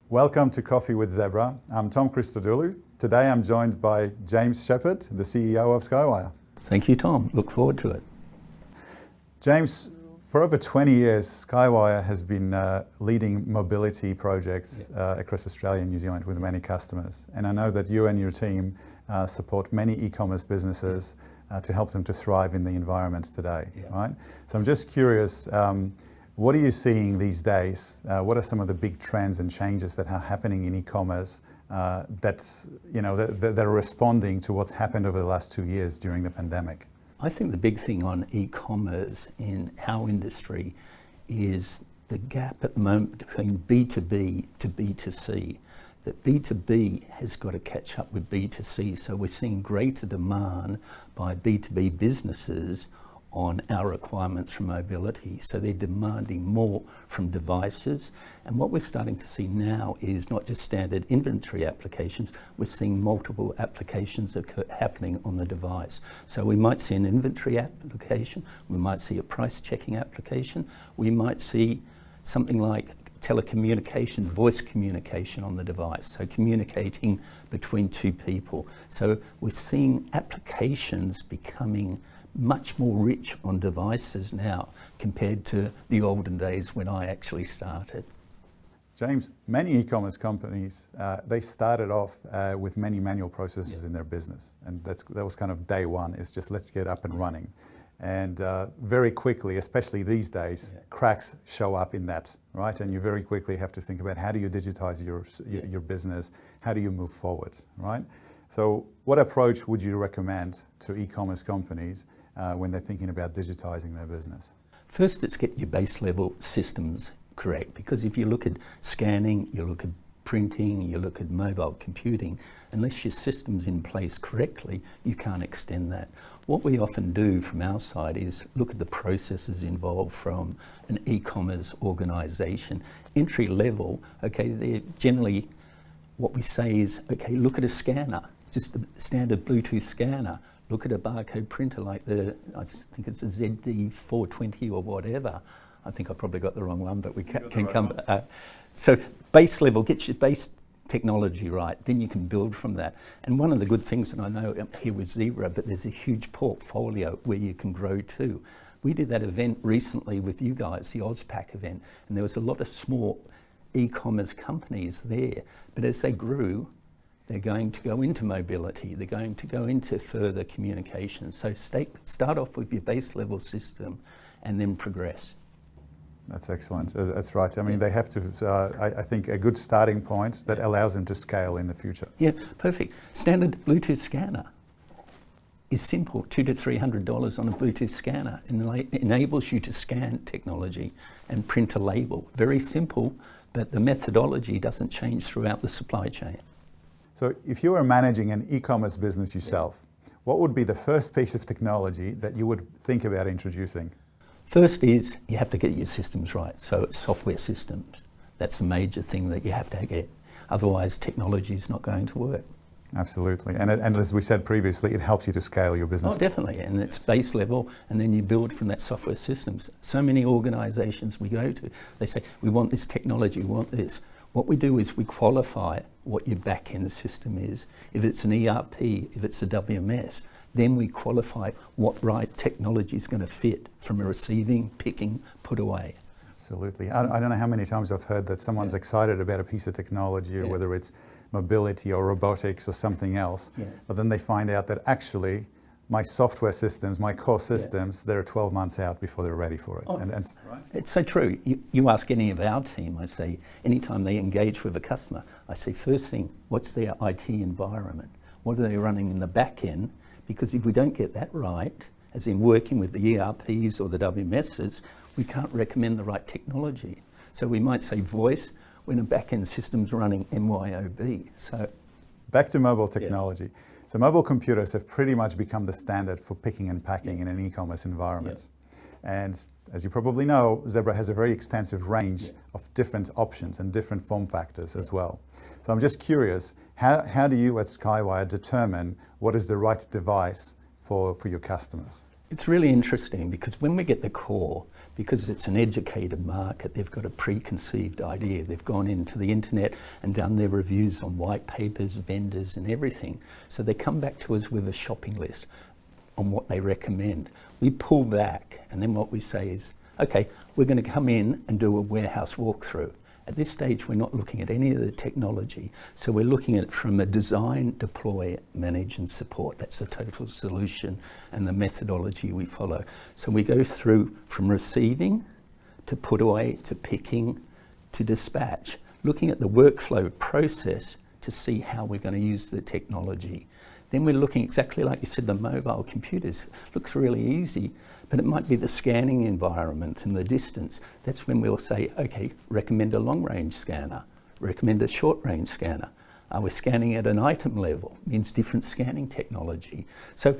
Welcome to Coffee with Zebra. I'm Tom Christodoulou. Today I'm joined by James Shepherd, the CEO of Skywire. Thank you, Tom. Look forward to it. James, for over 20 years, Skywire has been leading mobility projects across Australia and New Zealand with many customers. And I know that you and your team support many e-commerce businesses to help them to thrive in the environments today, right? So I'm just curious, what are you seeing these days? What are some of the big trends and changes that are happening in e-commerce that are responding to what's happened over the last 2 years during the pandemic? I think the big thing on e-commerce in our industry is the gap at the moment between B2B to B2C. That B2B has got to catch up with B2C, so we're seeing greater demand by B2B businesses on our requirements for mobility. So they're demanding more from devices. And what we're starting to see now is not just standard inventory applications, we're seeing multiple applications happening on the device. So we might see an inventory application, we might see a price checking application, we might see something like telecommunication, voice communication on the device, so communicating between two people. So we're seeing applications becoming much more rich on devices now compared to the olden days when I actually started. James, many e-commerce companies, they started off with many manual processes in their business. And that was kind of day one, is just let's get up and running. And very quickly, especially these days, cracks show up in that, right? And you very quickly have to think about how do you digitize your business? How do you move forward, right? So what approach would you recommend to e-commerce companies when they're thinking about digitizing their business? First, let's get your base level systems correct, because if you look at scanning, you look at printing, you look at mobile computing, unless your system's in place correctly, you can't extend that. What we often do from our side is look at the processes involved from an e-commerce organisation. Entry level, okay, they're generally, what we say is, okay, look at a scanner, just a standard Bluetooth scanner. Look at a barcode printer like I think it's a ZD420 or whatever. I think I probably got the wrong one, but we can come. So base level, get your base technology right, then you can build from that. And one of the good things, and I know here with Zebra, but there's a huge portfolio where you can grow too. We did that event recently with you guys, the AusPack event, and there was a lot of small e-commerce companies there, but as they grew, they're going to go into mobility, they're going to go into further communication. So start off with your base level system and then progress. That's excellent. That's right. I mean, they have to, I think, a good starting point that allows them to scale in the future. Yeah, perfect. Standard Bluetooth scanner is simple, $200 to $300 on a Bluetooth scanner. It enables you to scan technology and print a label. Very simple, but the methodology doesn't change throughout the supply chain. So if you were managing an e-commerce business yourself, what would be the first piece of technology that you would think about introducing? First is you have to get your systems right. So it's software systems. That's the major thing that you have to get. Otherwise, technology is not going to work. Absolutely. And as we said previously, it helps you to scale your business. Oh, definitely. And it's base level, and then you build from that software systems. So many organizations we go to, they say, we want this technology, we want this. What we do is we qualify what your back-end system is. If it's an ERP, if it's a WMS, then we qualify what right technology is going to fit from a receiving, picking, put away. Absolutely. I don't know how many times I've heard that someone's excited about a piece of technology, or whether it's mobility or robotics or something else, but then they find out that actually my software systems, my core systems, they're 12 months out before they're ready for it. Oh, it's so true. You ask any of our team, I say, anytime they engage with a customer, I say, first thing, what's their IT environment? What are they running in the back end? Because if we don't get that right, as in working with the ERPs or the WMSs, we can't recommend the right technology. So we might say voice when a back-end system's running MYOB. So back to mobile technology. So mobile computers have pretty much become the standard for picking and packing in an e-commerce environment. And as you probably know, Zebra has a very extensive range of different options and different form factors as well. So I'm just curious, how do you at Skywire determine what is the right device for your customers? It's really interesting because when we get the core, because it's an educated market, they've got a preconceived idea. They've gone into the internet and done their reviews on white papers, vendors and everything. So they come back to us with a shopping list on what they recommend. We pull back and then what we say is, okay, we're going to come in and do a warehouse walkthrough. At this stage, we're not looking at any of the technology. So we're looking at it from a design, deploy, manage and support. That's the total solution and the methodology we follow. So we go through from receiving to put away to picking to dispatch, looking at the workflow process to see how we're going to use the technology. Then we're looking exactly like you said, the mobile computers. Looks really easy, but it might be the scanning environment and the distance. That's when we'll say, okay, recommend a long-range scanner, recommend a short-range scanner. We're scanning at an item level, means different scanning technology. So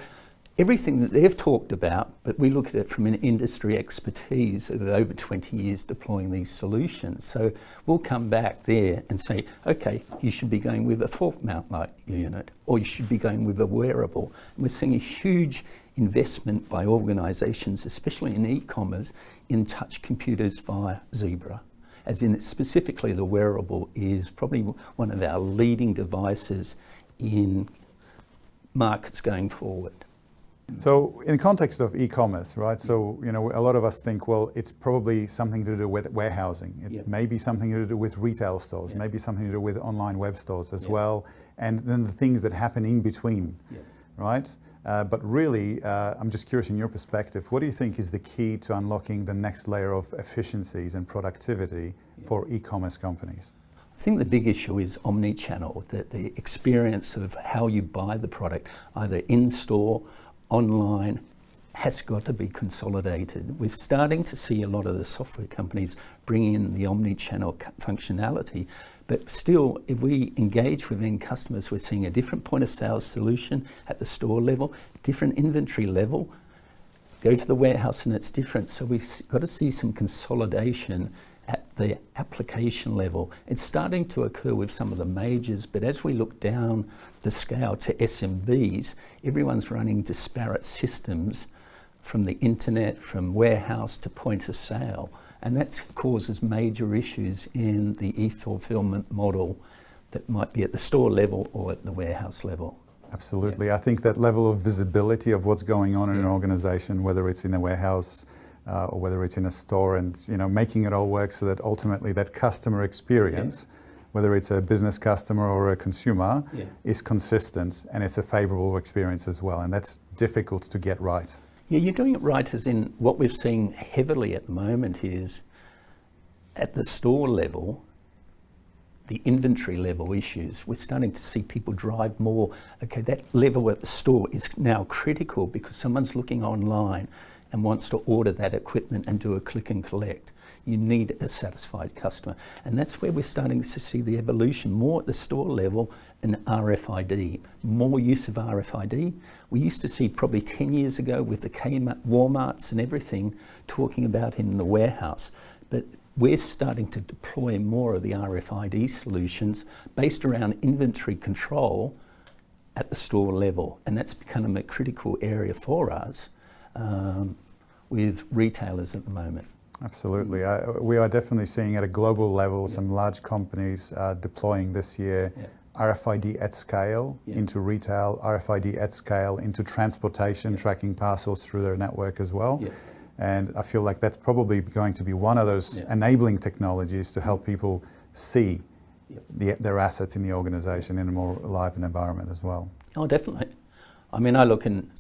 everything that they've talked about, but we look at it from an industry expertise of over 20 years deploying these solutions. So we'll come back there and say, okay, you should be going with a fork mount light unit, or you should be going with a wearable. And we're seeing a huge investment by organisations, especially in e-commerce, in touch computers via Zebra. As in specifically the wearable is probably one of our leading devices in markets going forward. So in the context of e-commerce, right? So, you know, a lot of us think, well, it's probably something to do with warehousing. It may be something to do with retail stores, maybe something to do with online web stores as well. And then the things that happen in between, right? But really, I'm just curious in your perspective, what do you think is the key to unlocking the next layer of efficiencies and productivity for e-commerce companies? I think the big issue is omnichannel, that the experience of how you buy the product, either in-store, online, has got to be consolidated. We're starting to see a lot of the software companies bring in the omnichannel functionality, but still, if we engage with end customers, we're seeing a different point of sale solution at the store level, different inventory level. Go to the warehouse and it's different. So we've got to see some consolidation at the application level. It's starting to occur with some of the majors, but as we look down the scale to SMBs, everyone's running disparate systems from the internet, from warehouse to point of sale. And that causes major issues in the e-fulfillment model that might be at the store level or at the warehouse level. Absolutely. I think that level of visibility of what's going on in an organization, whether it's in a warehouse or whether it's in a store, and making it all work so that ultimately that customer experience, whether it's a business customer or a consumer, is consistent and it's a favorable experience as well. And that's difficult to get right. Yeah, you're doing it right, as in what we're seeing heavily at the moment is at the store level, the inventory level issues. We're starting to see people drive more. Okay, that level at the store is now critical because someone's looking online and wants to order that equipment and do a click and collect. You need a satisfied customer. And that's where we're starting to see the evolution more at the store level in RFID, more use of RFID. We used to see probably 10 years ago with the Kmart, Walmarts and everything talking about in the warehouse. But we're starting to deploy more of the RFID solutions based around inventory control at the store level. And that's become a critical area for us with retailers at the moment. Absolutely. We are definitely seeing at a global level some large companies deploying this year RFID at scale into retail, RFID at scale into transportation, tracking parcels through their network as well. And I feel like that's probably going to be one of those enabling technologies to help people see their assets in the organization in a more alive environment as well. Oh, definitely. I mean, I look in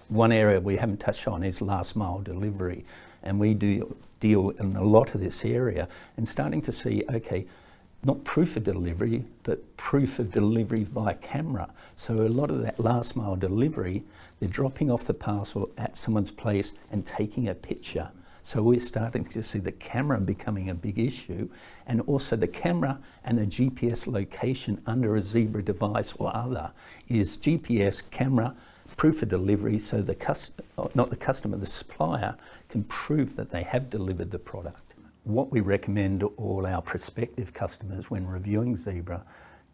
one area we haven't touched on is last mile delivery. And we do deal in a lot of this area and starting to see, okay, not proof of delivery, but proof of delivery via camera. So a lot of that last mile delivery, they're dropping off the parcel at someone's place and taking a picture. So we're starting to see the camera becoming a big issue, and also the camera and the GPS location under a Zebra device or other is GPS, camera, proof of delivery, so the the supplier can prove that they have delivered the product. What we recommend to all our prospective customers when reviewing Zebra,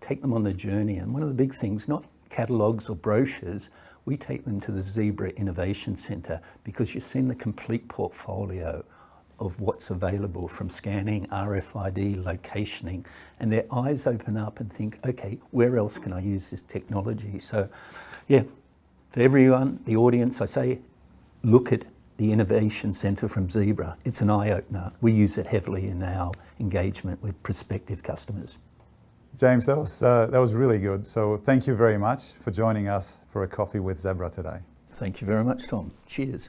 take them on the journey. And one of the big things, not catalogues or brochures, we take them to the Zebra Innovation Centre because you've seen the complete portfolio of what's available from scanning, RFID, locationing, and their eyes open up and think, okay, where else can I use this technology? So, yeah, for everyone, the audience, I say, look at the Innovation Centre from Zebra. It's an eye-opener. We use it heavily in our engagement with prospective customers. James, that was really good. So thank you very much for joining us for a coffee with Zebra today. Thank you very much, Tom. Cheers.